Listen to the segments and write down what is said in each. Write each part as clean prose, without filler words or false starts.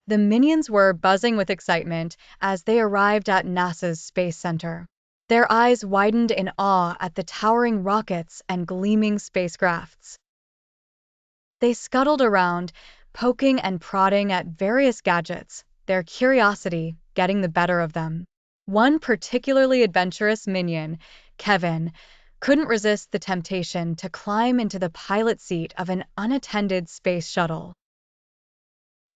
The minions were buzzing with excitement as they arrived at NASA's Space Center. Their eyes widened in awe at the towering rockets and gleaming spacecrafts. They scuttled around, poking and prodding at various gadgets, their curiosity getting the better of them. One particularly adventurous minion, Kevin, couldn't resist the temptation to climb into the pilot seat of an unattended space shuttle.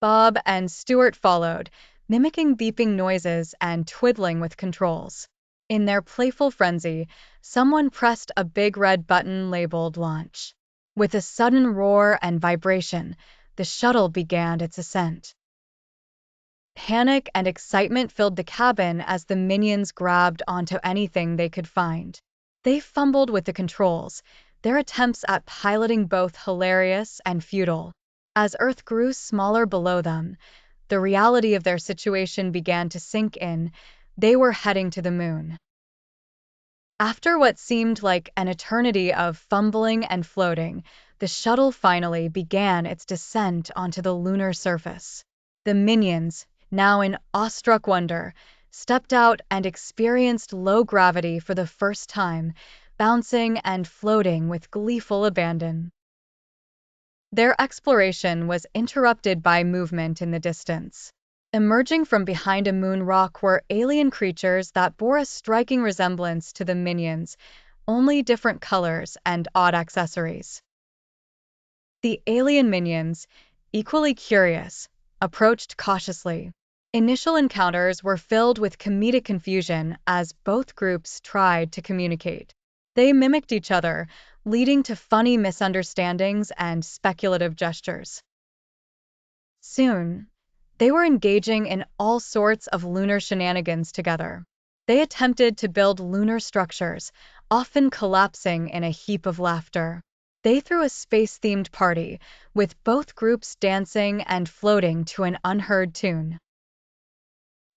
Bob and Stuart followed, mimicking beeping noises and twiddling with controls. In their playful frenzy, someone pressed a big red button labeled launch. With a sudden roar and vibration, the shuttle began its ascent. Panic and excitement filled the cabin as the minions grabbed onto anything they could find. They fumbled with the controls, their attempts at piloting both hilarious and futile. As Earth grew smaller below them, the reality of their situation began to sink in. They were heading to the moon. After what seemed like an eternity of fumbling and floating, the shuttle finally began its descent onto the lunar surface. The minions, now in awestruck wonder, stepped out and experienced low gravity for the first time, bouncing and floating with gleeful abandon. Their exploration was interrupted by movement in the distance. Emerging from behind a moon rock were alien creatures that bore a striking resemblance to the minions, only different colors and odd accessories. The alien minions, equally curious, approached cautiously. Initial encounters were filled with comedic confusion as both groups tried to communicate. They mimicked each other, leading to funny misunderstandings and speculative gestures. Soon, they were engaging in all sorts of lunar shenanigans together. They attempted to build lunar structures, often collapsing in a heap of laughter. They threw a space-themed party, with both groups dancing and floating to an unheard tune.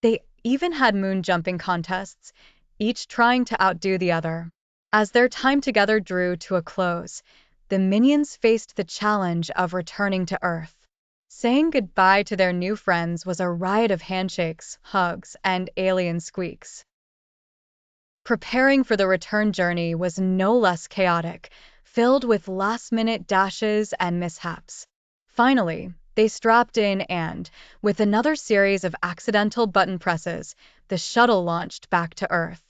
They even had moon jumping contests, each trying to outdo the other. As their time together drew to a close, the minions faced the challenge of returning to Earth. Saying goodbye to their new friends was a riot of handshakes, hugs, and alien squeaks. Preparing for the return journey was no less chaotic, filled with last-minute dashes and mishaps. Finally, they strapped in and, with another series of accidental button presses, the shuttle launched back to Earth.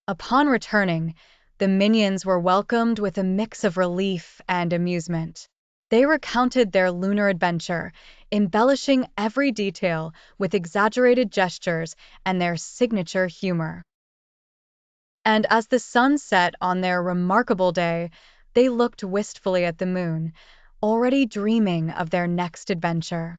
Upon returning, the minions were welcomed with a mix of relief and amusement. They recounted their lunar adventure, embellishing every detail with exaggerated gestures and their signature humor. And as the sun set on their remarkable day, they looked wistfully at the moon, already dreaming of their next adventure.